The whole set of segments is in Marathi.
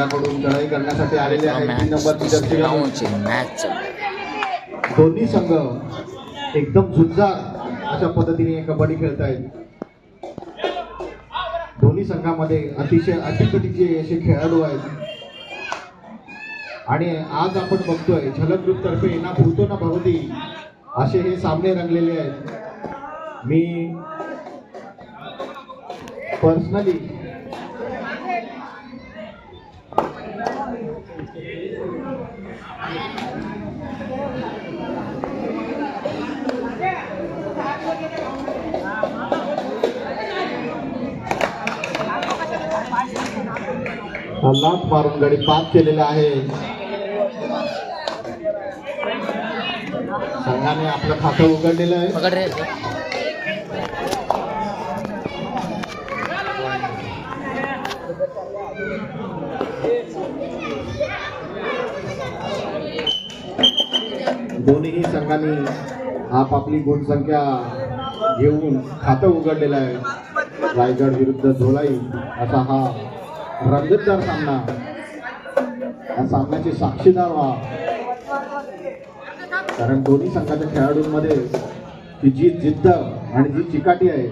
संघाकडून लढाई करण्यासाठी आलेले आहेत 3 नंबरची जर्सी घालून मॅच दोन्ही संघ एकदम झुंजार अशा पद्धतीने कबड्डी खेळतायत. दोन्ही संघामध्ये अतिशय अटीतटीचे असे खेळाडू आहेत आणि आज आपण बघतोय झलक ग्रुप तर्फे ना भूतो ना भवती असे हे सामने रंगलेले आहेत. मी पर्सनली लाथ मारून गडी बाद केलेला आहे. संघाने आपलं खातं उघडलेलं आहे. पकड रे दोन्ही संघांनी आपापली गुणसंख्या घेऊन खातं उघडलेलं आहे. रायगड विरुद्ध धुलाई असा हा रंगतदार सामना. या सामन्याचे साक्षीदार व्हा, कारण दोन्ही संघाच्या खेळाडूंमध्ये ती जी जिद्द आणि जी चिकाटी आहे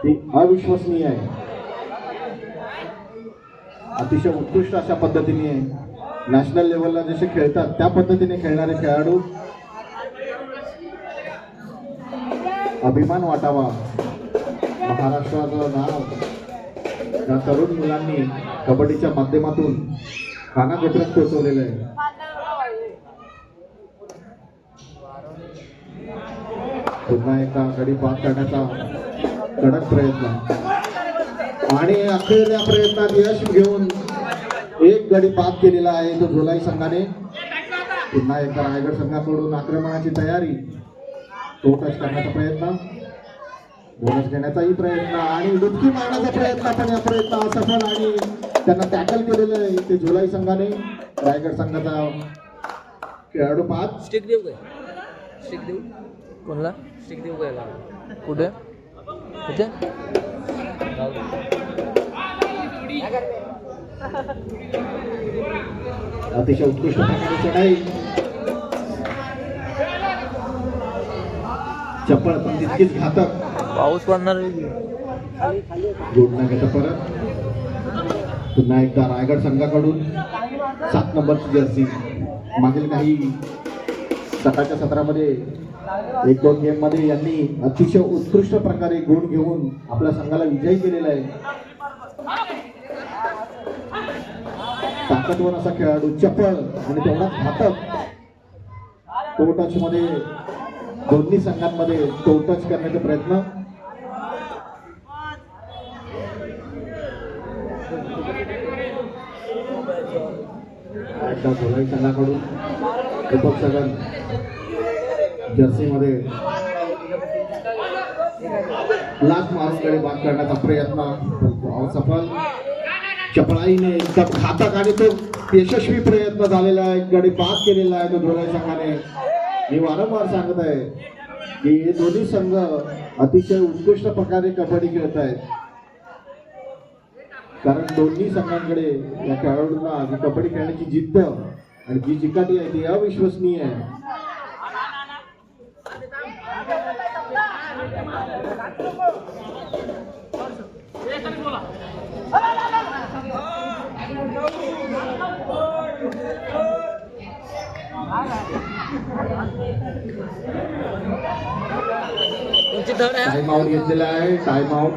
ती अविश्वसनीय आहे. अतिशय उत्कृष्ट अशा पद्धतीने नॅशनल लेवलला जसे खेळतात त्या पद्धतीने खेळणारे खेळाडू. अभिमान वाटावा महाराष्ट्राचं नाव या तरुण मुलांनी कबड्डीच्या माध्यमातून कानाकोपऱ्यात पोहोचवलेलं आहे. पुन्हा एकदा गडी बाद करण्याचा कडक प्रयत्न आणि अखेर या प्रयत्नात यश घेऊन एक गडी बाद केलेला आहे तो धुलाई संघाने. पुन्हा एकदा रायगड संघाकडून आक्रमणाची तयारी, तो टच करण्याचा प्रयत्न, बोनस घेण्याचाही प्रयत्न आणि डुबकी मारण्याचा प्रयत्न, पण या प्रयत्न असफल आणि त्यांना टॅकल केलेलं आहे ते धुलाई संघाने. रायगड संघाचा खेळाडू बाद. स्टिक देऊ काय? स्टिक देऊ कोणला? स्टिक देऊ काय? कुठे इथे अतिशय उत्कृष्ट प्रकारे चढाई, चप्पल पण तितकीच घातक. पाऊस पडणार जोडणं घेतं परत. पुन्हा एकदा रायगड संघाकडून 7 नंबरची जर्सी. मागील काही सकाळच्या सत्रामध्ये 1-2 गेममध्ये यांनी अतिशय उत्कृष्ट प्रकारे गुण घेऊन आपल्या संघाला विजयी केलेला आहे. ताकदवर असा खेळाडू, चपळ आणि तेवढाच घातक. टो टच मध्ये दोन्ही संघांमध्ये टो टच करण्याचा प्रयत्न. एकदा धुलाई संघाकडून दीपक सगन जर्सी मध्ये लाथ मारून गडी बाद करण्याचा प्रयत्न सफल. चपळाईने एकदम घातक आणि तो यशस्वी प्रयत्न झालेला आहे. गडी बाद केलेला आहे तो धुलाई संघाने. मी वारंवार सांगत आहे की हे दोन्ही संघ अतिशय उत्कृष्ट प्रकारे कबड्डी खेळत आहेत, कारण दोन्ही संघांकडे या खेळाडूंना जी कबड्डी खेळण्याची जिद्द आणि जी चिकाटी आहे ती अविश्वसनीय आहे. टाइम आउट घेतलेला आहे. टाइम आउट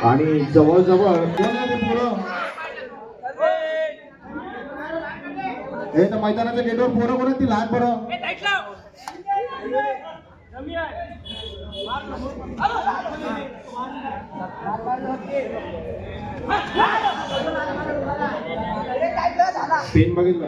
आणि जवळजवळ हे तर मैदानाच्या गेटवर पोरं बरं ती लहान बरं. पेन बघितलं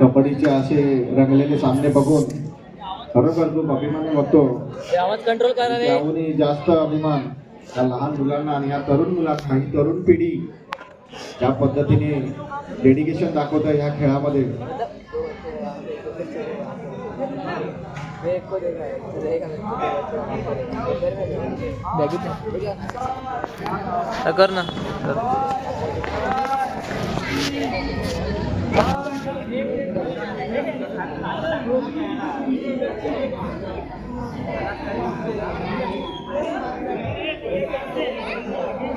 कबड्डीचे असे रंगलेले सामने बघून खरोखर खूप अभिमान वाटतो. आवाज कंट्रोल करा रे. त्याहूनही जास्त अभिमान या लहान मुलांना आणि या तरुण मुलांना, ही तरुण पिढी ज्या पद्धतीने डेडिकेशन दाखवत आहे ह्या खेळामध्ये. कर ना.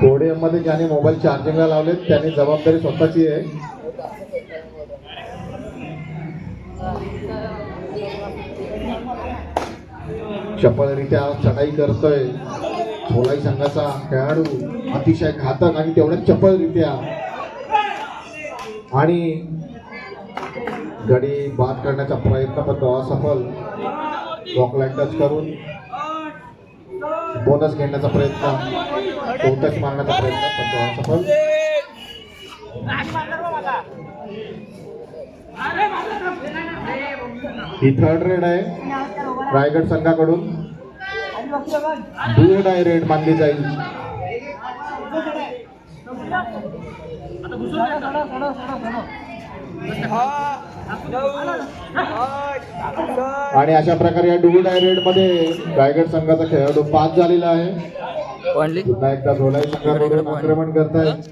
पोडियम मध्ये ज्याने मोबाईल चार्जिंगला लावले त्याने जबाबदारी स्वतःची आहे. चपळरित्या चढाई करतोय झोलाई संघाचा खेळाडू, अतिशय घातक आणि तेवढ्या चपळरित्या, आणि गडी बाद करण्याचा प्रयत्न पण तो असफल. वॉकलाईन टच करून बोनस घेण्याचा प्रयत्न, टच मारण्याचा प्रयत्न पण तो असफल. ही थर्ड रेड आहे रायगड संघाकडून. डू डाय रेड मानली जाईल. आणि अशा प्रकारे या डू डाय रेड मध्ये रायगड संघाचा खेळाडू पास झालेला आहे. पुन्हा एकदा झोलाई संघाकडून आक्रमण करतायत.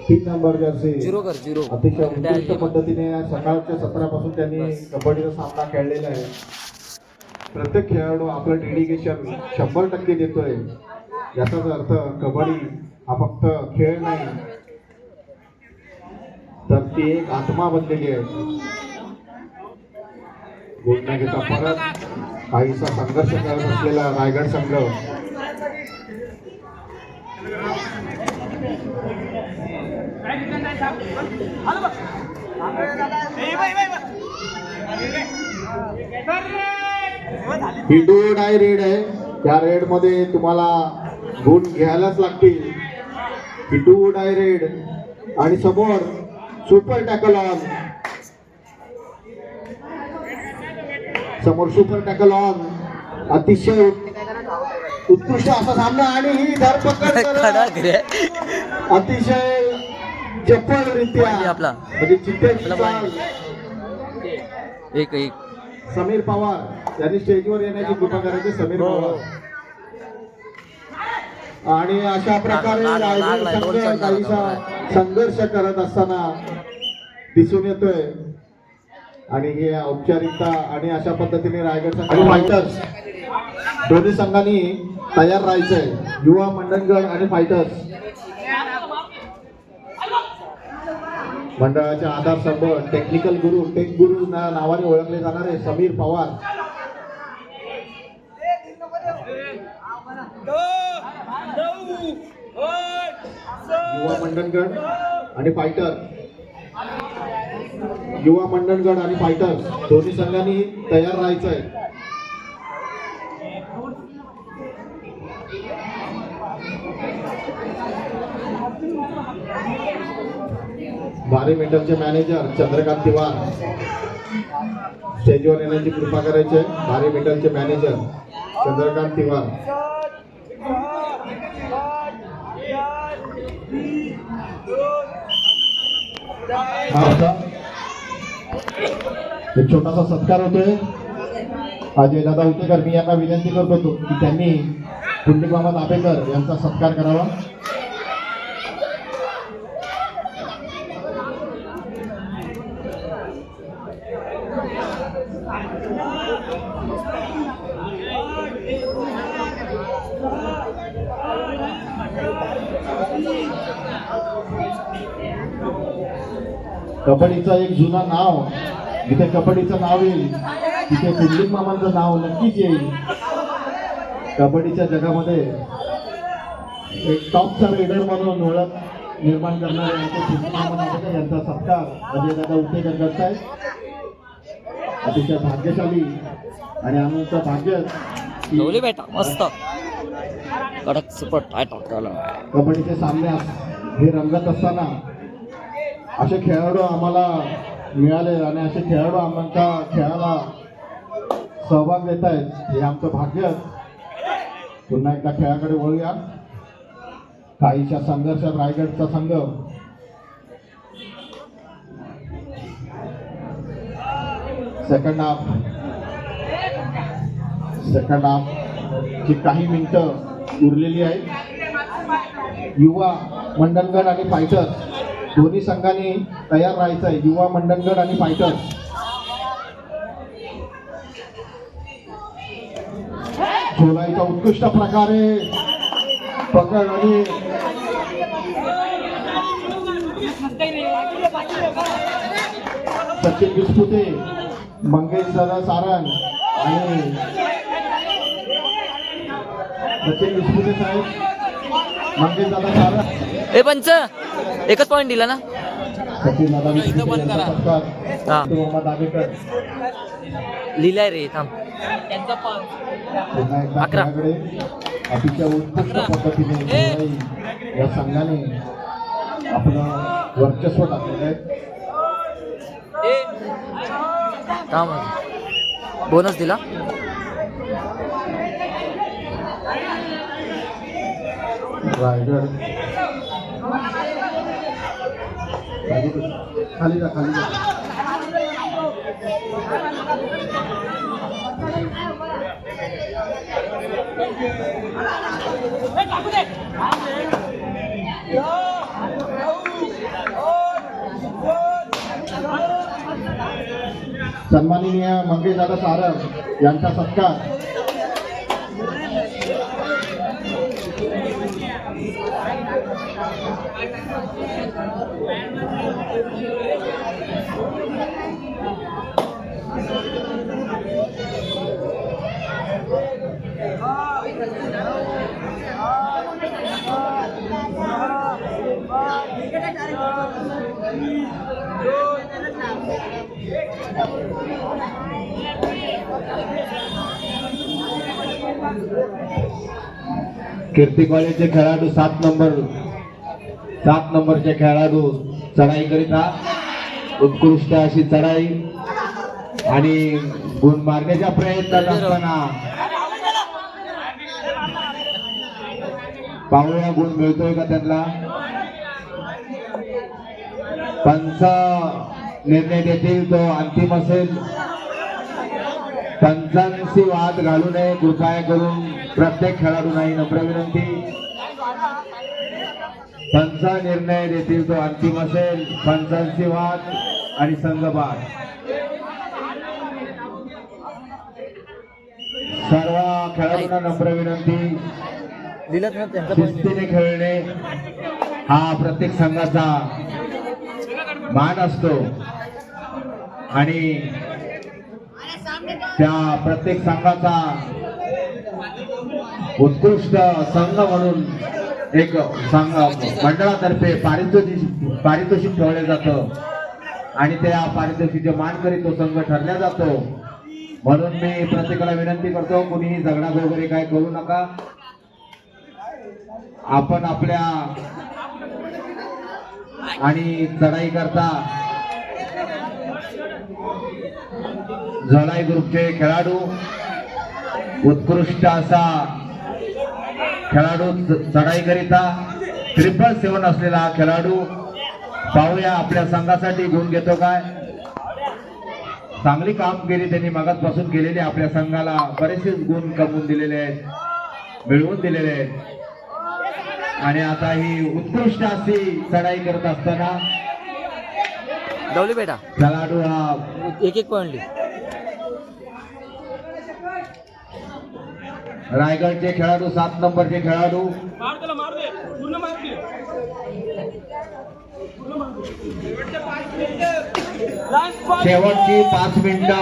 3 नंबर जर्सी अतिशय उत्कृष्ट पद्धतीने सकाळच्या सत्रापासून त्यांनी कबड्डीचा सामना खेळलेला आहे. प्रत्येक खेळाडू आपलं डेडिकेशन 100% देतोय. याचाच अर्थ कबड्डी हा फक्त खेळ नाही तर ती एक आत्मा बनलेली आहे. गुण न घेता परत काहीसा संघर्ष करत असलेला रायगड संघ. ही डू डाय रेड आहे. त्या रेड मध्ये तुम्हाला गुण घ्यायलाच लागतील. ही डू डाय रेड आणि समोर सुपर टॅकल ऑन, समोर सुपर टॅकल ऑन. अतिशय उत्कृष्ट असा सामना आणि ही धरपकड अतिशय चपळरित्या म्हणजे एक समीर पवार यांनी स्टेजवर येण्याची कृपा करायची. समीर पवार. आणि अशा प्रकारे रायगड संघ काहीसा संघर्ष करत असताना दिसून येतोय. आणि हे औपचारिकता आणि अशा पद्धतीने रायगड संघ आणि फायटर्स दोन्ही संघांनी तयार राहायचंय. युवा मंडणगड आणि फायटर्स मंडळाच्या आधारस्तंभ टेक्निकल गुरु, टेक गुरु नावाने ओळखले जाणारे समीर पवार. युवा मंडणगड आणि फायटर, युवा मंडणगड आणि फायटर्स दोन्ही संघांनी तयार राहायचंय. बारी मेटलचे मॅनेजर चंद्रकांत तिवार स्टेजवर येण्याची कृपा करायचे. बारी मेटलचे मॅनेजर चंद्रकांत तिवार. एक छोटासा सत्कार होतोय. अजय दादा उतेकर मी यांना विनंती करत होतो की त्यांनी पुंडलिक मामा दाभेकर यांचा सत्कार करावा. कबड्डीचं एक जुना नाव, जिथे कबड्डीचं नाव येईल तिथे पुंडलिक मामांचं नाव नक्कीच येईल. कबड्डीच्या जगामध्ये एक टॉपचा रेडर म्हणून ओळख निर्माण करणारे पुंडलिक मामा दाभेकर यांचा सत्कार अजय दादा उतेकर करतायत. अतिशय भाग्यशाली आणि आमचं भाग्य मस्त कडक सुपर कबड्डीचे सामने हे रंगत असताना असे खेळाडू आम्हाला मिळाले आणि असे खेळाडू आमच्या खेळाला सहभाग देत आहेत, हे आमचं भाग्य. पुन्हा एकदा खेळाकडे वळूया. काहीशा संघर्षात रायगडचा संघ सेकंड हाफ ची काही मिनिटं उरलेली आहेत. युवा मंडणगड आणि फायटर्स दोन्ही संघांनी तयार राहायचं आहे. युवा मंडणगड आणि फायटर्स. झोलाईचा उत्कृष्ट प्रकारे पकड आणि सचिन विस्पुते, मंगेश दादा सारंग आणि सचिन विस्पुते साहेब, मंगेश दादा सारंग. ए पंच एकच पॉईंट दिला ना. सचिन दादा विस्पुते यांचा हा. सत्कार. मोहम्मद दावेकर लिहिलाय रे थांब. पुन्हा एकदा 11. खेळाकडे अतिशय उत्कृष्ट पद्धतीने झोलाई या संघाने आपलं वर्चस्व टाकलेलं आहे. थांब बोनस दिला. रायगड खाली जा. सन्माननीय मंगेश दादा सारंग यांचा सत्कार. कीर्ती कॉलेजचे खेळाडू 7 नंबरचे खेळाडू चढाई करिता उत्कृष्ट अशी चढाई आणि गुण मारण्याच्या प्रयत्नात असताना पाहुण्या गुण मिळतोय का त्यांना. पंच निर्णय देतील तो अंतिम असेल. पंचांशी वाद घालू नये कृपया करून. प्रत्येक खेळाडू नाही नम्र विनंती. पंच निर्णय देतील तो अंतिम असेल. पंचांशी वाद आणि संघबाद सर्व खेळाडूंना नम्र विनंती. दिलं ना त्यांचा point. शिस्तीने खेळणे हा प्रत्येक संघाचा मान असतो आणि त्या प्रत्येक संघाचा उत्कृष्ट संघ म्हणून एक संघ मंडळातर्फे पारितोषिक ठेवलं जातं आणि त्या पारितोषिकचे मानकरी तो संघ ठरला जातो. म्हणून मी प्रत्येकाला विनंती करतो कोणीही झगडा वगैरे काय करू नका. आपण आपल्या आणि चढाई करता झोलाई ग्रुपचे खेळाडू उत्कृष्ट असा खेळाडू चढाई करिता 777 असलेला हा खेळाडू. पाहूया आपल्या संघासाठी गुण घेतो काय. चांगली कामगिरी त्यांनी मागासपासून केलेली. आपल्या संघाला बरेचसे गुण कमवून दिलेले आहेत, मिळवून दिलेले आहेत आणि आता ही उत्कृष्ट अशी चढाई करत असताना दौली बेटा खेळाडू हा एक पॉईंट लिह. रायगडचे खेळाडू 7 नंबरचे खेळाडू शेवटची 5 मिनिटं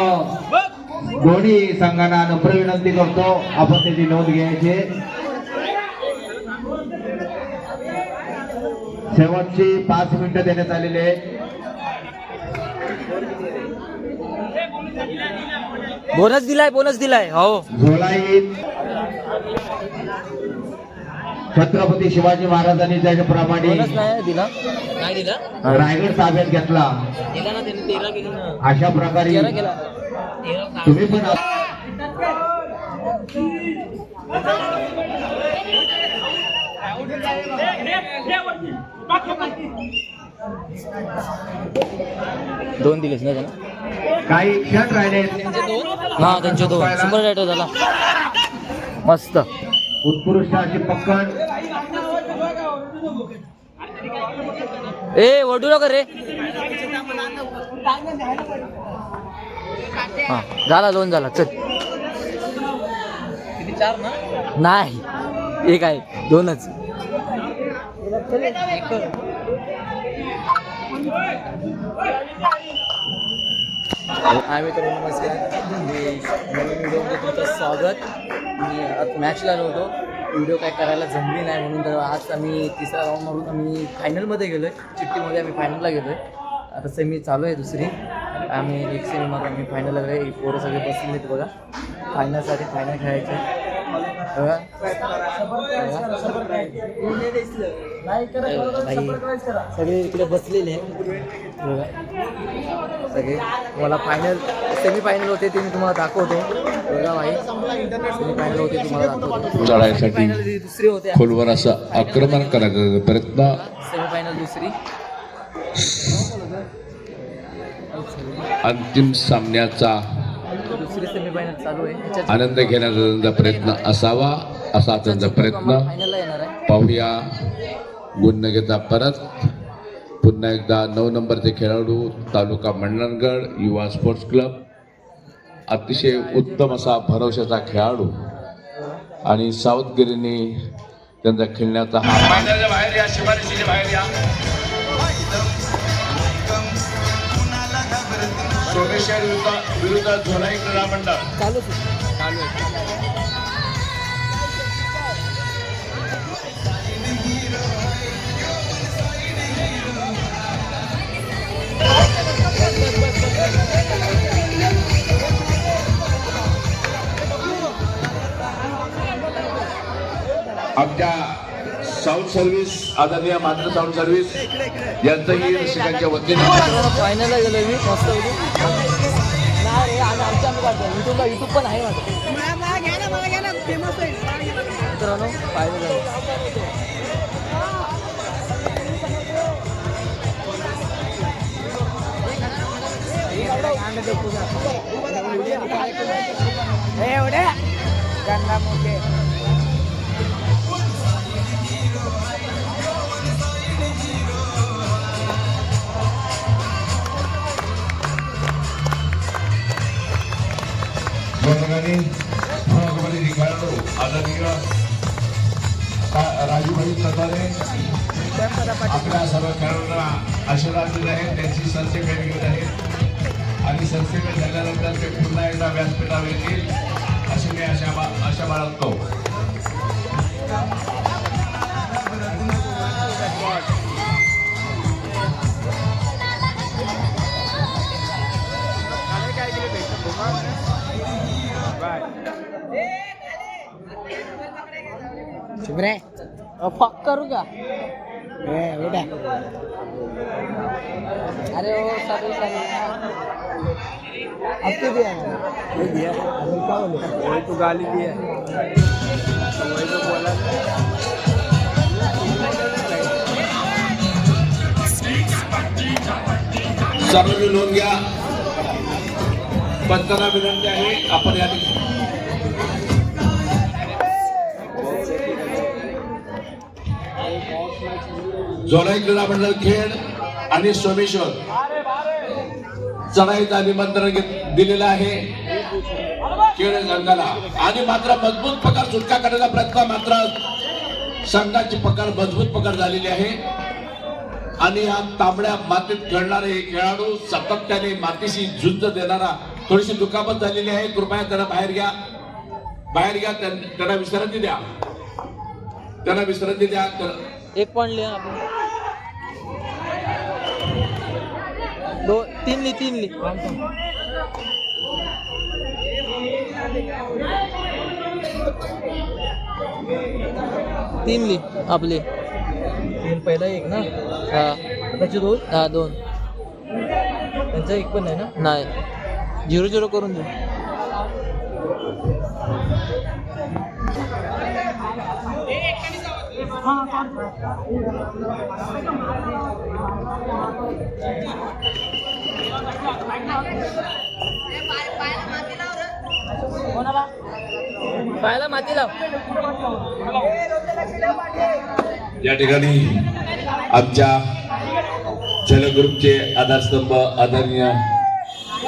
दोन्ही संघांना नम्र विनंती करतो आपण त्याची नोंद घ्यायची. शेवटची 5 मिनिटं देण्यात आलेली आहे. बोनस दिलाय हो. झोलाई छत्रपती शिवाजी महाराजांनी ज्याप्रमाणे बोनस नाही दिला. नाही दिला. रायगड ताब्यात घेतला दिला ना त्यांनी 13 केली ना. अशा प्रकारे 13 केला. तुम्ही पण दोन दिलेस ना त्याला काही क्षण राहिले हा त्यांचे दोन सुपर रायटर झाला मस्त उत्कृष्ट अशी पकड ए वडू नको रे हा झाला दोन झाला चल किती चार ना नाही एक आहे दोनच हाय मित्रांनो नमस्कार नवीन व्हिडिओमध्ये तुमचं स्वागत मी आज मॅचला आलो होतो व्हिडिओ काय करायला जमली नाही म्हणून तर आज आम्ही तिसऱ्या राऊंडमधून आम्ही फायनलमध्ये गेलो आहे चिठ्ठीमध्ये आम्ही फायनलला गेलो आहे आता सेमी चालू आहे दुसरी आम्ही एक सेमी मारून आम्ही फायनलला गेलो पोरं सगळे बसले आहेत बघा फायनलसाठी फायनल खेळायचे बघा भाई सगळे इकडे बसलेले आहे बघा सगळे मला फायनल सेमी फायनल होते ते मी तुम्हाला दाखवतो बघा भाई सेमी फायनल होते तुम्हाला दाखवतो चढायसाठी दुसरी होते खोलवर असं आक्रमण करायचा प्रयत्न सेमी फायनल दुसरी अंतिम सामन्याचा दुसरी सेमी फायनल चालू आहे ह्याच्यात आनंद घेण्याचा त्यांचा प्रयत्न असावा असा त्यांचा प्रयत्न फायनलला येणार आहे पाहूया गुण न घेता परत पुन्हा एकदा 9 नंबरचे खेळाडू तालुका मंडणगड युवा स्पोर्ट्स क्लब अतिशय उत्तम असा भरवशाचा खेळाडू आणि सावधगिरीने त्यांचा खेळण्याचा हा बाहेर या शिफारशीच्या बाहेर या सोमेश्वर विरुद्ध झोलाई क्रीडा मंडळ चालू आहे आमच्या साऊंड सर्व्हिस आदरणीय मात्र साऊंड सर्व्हिस यांचंही रसिकांच्या वतीने फायनलला गेलो मी मस्त होती नाही रे आम्ही आमच्या काढतो युट्यूब पण आहे माझं मित्रांनो फायनल खेळाडू आदरणीय राजूभाई ततारे आपल्या सर्व खेळाडूंना आशीर्वाद दिले आहेत त्यांची सरसेवेट घेत आहेत आणि सरसेवेट झाल्यानंतर ते पुन्हा एकदा व्यासपीठावर येतील अशी मी आशा बाळगतो फक करू का अरे ओ सारे आपको दिया क्या बोले तो गाली दिया वही तो बोला सर्व नोंद घ्या पंचांना विनंती आहे आपण या ठिकाणी झोलाई क्रीडा मंडळ खेड आणि सोमेश्वर चढाईचा निमंत्रण दिलेलं आहे खेळ संघाला आणि मात्र मजबूत पकड सुटका करण्याचा प्रयत्न मात्र संघाची पकड मजबूत पकड झालेली आहे आणि या तांबड्या मातीत खेळणारे हे खेळाडू सातत्याने मातीशी झुंज देणारा थोडीशी दुखापत झालेली आहे कृपया त्यांना बाहेर घ्या त्यांना विश्रांती द्या एक पॉइंट लिया आपण तीन ली तीन ली आपले तीन पहिला एक ना हा त्याचे दोन हा दोन त्यांचा एक पण आहे ना नाही 0-0 करून देऊ पायाला माती लाव. या ठिकाणी आमच्या जलग्रुपचे आधारस्तंभ आदरणीय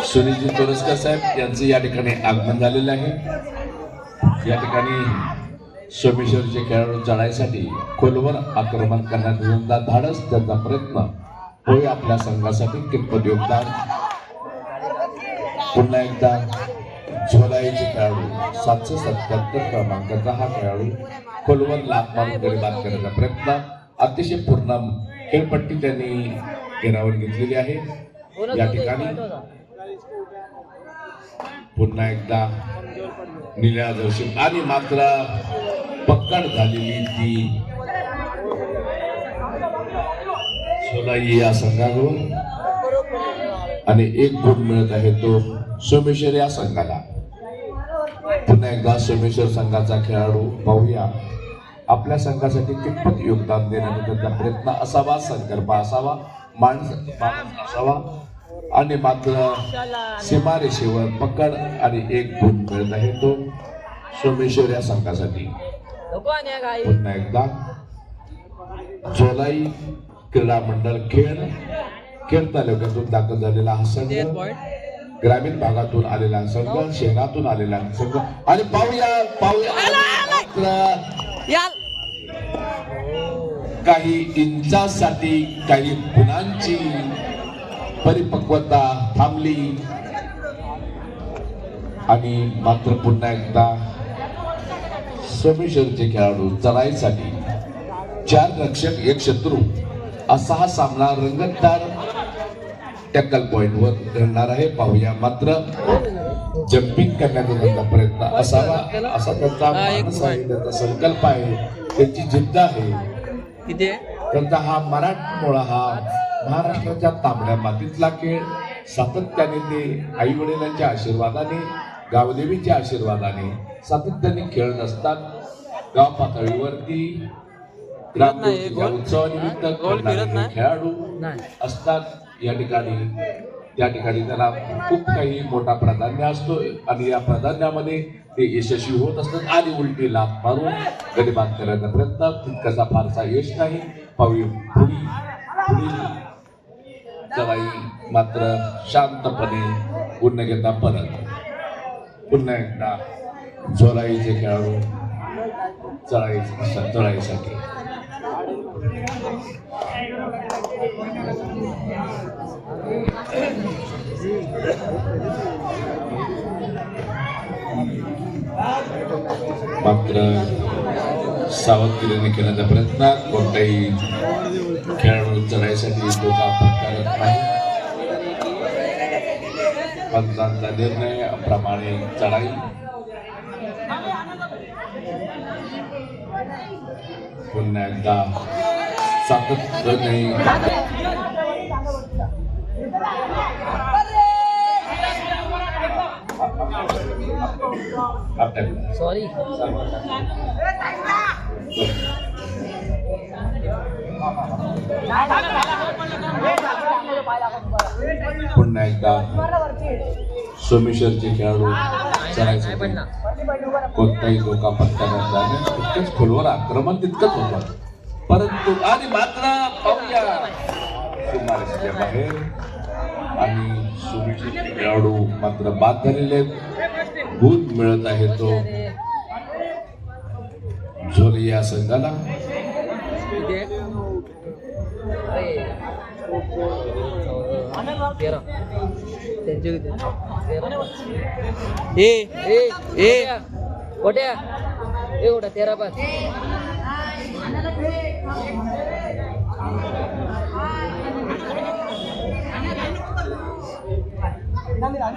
सुनीलजी तोरसकर साहेब यांचं या ठिकाणी आगमन झालेलं आहे. या ठिकाणी सोमेश्वरचे खेळाडू चढायसाठी खोलवर आक्रमण करण्याचा धाडस त्यांचा प्रयत्न होय आपल्या संघासाठी कितपत योगदान. पुन्हा एकदा झोलाईचे खेळाडू 777 क्रमांकाचा हा खेळाडू खोलवर लाभ मारून गडी बाद करण्याचा प्रयत्न. अतिशय पूर्ण खेळपट्टी त्यांनी घेरावर घेतलेली आहे. या ठिकाणी पुन्हा एकदा निळ्या जोशी आणि मात्र पक्कड झालेली ती सोलाई या संघाकडून आणि 1 गुण मिळत आहे तो सोमेश्वर या संघाला. पुन्हा एकदा सोमेश्वर संघाचा खेळाडू पाहूया आपल्या संघासाठी कितपत योगदान देण्याचा त्यांचा प्रयत्न असावा, संकल्प असावा, माणूस असावा आणि मात्र सीमारेषेवर पकड आणि 1 गुण मिळत आहे तो सोमेश्वर या संघासाठी. पुन्हा एकदा झोलाई क्रीडा मंडळ खेड तालुक्यातून दाखल झालेला हा संघ, ग्रामीण भागातून आलेला संघ, शहरातून आलेला संघ आणि काही इंचासाठी काही गुणांची परिपक्वता थांबली आणि मात्र पुन्हा एकदा सोमेश्वरचे खेळाडू चढाईसाठी 4 रक्षक 1 शत्रू असा हा सामना रंगतदार टॅकल पॉइंटवर घडणार आहे. पाहूया मात्र जम्पिंग करण्याचा त्यांचा प्रयत्न असावा असा त्यांचा मानस आहे, त्यांचा संकल्प आहे, त्यांची जिद्द आहे. त्यांचा हा मराठमोळा हा महाराष्ट्राच्या तांबड्या मातीतला खेळ सातत्याने ते आई वडिलांच्या आशीर्वादाने, गावदेवीच्या आशीर्वादाने सातत्याने खेळत असतात. गाव पातळीवरती ग्रामदेवतेच्या उत्सवानिमित्त खेळणारे खेळाडू असतात. या ठिकाणी त्याला खूप काही मोठा प्राधान्य असतो आणि या प्राधान्यामध्ये ते यशस्वी होत असतात आणि उलटी लाभ मारून गडी बाद करण्याचा प्रयत्न तितकासा फारसा यश नाही. पुढील चढाई मात्र शांतपणे पूर्ण घेता परत पुन्हा एकदा झोलाईचे खेळाडू चढाईसाठी मात्र सावधगिरीने केल्याचा प्रयत्न. कोणताही खेळाडू चढाईसाठी धोका पत्करत नाही. पंचांचा निर्णय प्रमाणे चढाई. पुन्हा एकदा सातत्याने सॉरी पुन्हा एकदा सोमेश्वरचे खेळाडू चढायसाठी कोणताही धोका पत्करत नाही. तितकंच खोलवर आक्रमण तितकंच होतं परंतु आणि मात्र पाहूया सीमारेषेच्या बाहेर आणि सोमेश्वरचे खेळाडू मात्र बाद झालेले गुण मिळत आहे तो झोले या संघाला. कोट्या 13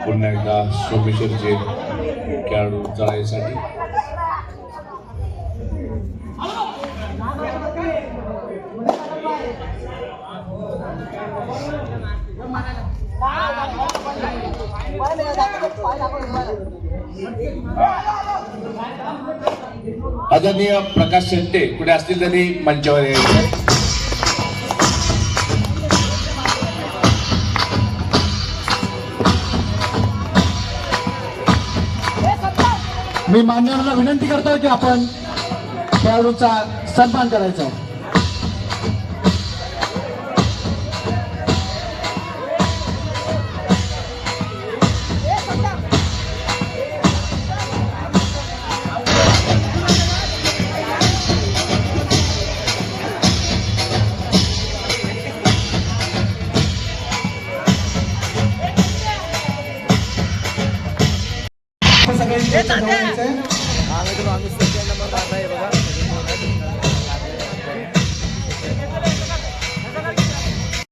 पुन्हा एकदा सोमेश्वरचे खेळाडू चढाईसाठी आदरणीय प्रकाश शेट्टे कुठे असतील त्यांनी मंचावर यायचं. मी मान्यवरांना विनंती करतो की आपण खेळाडूचा सन्मान करायचा. सगळ्यांनी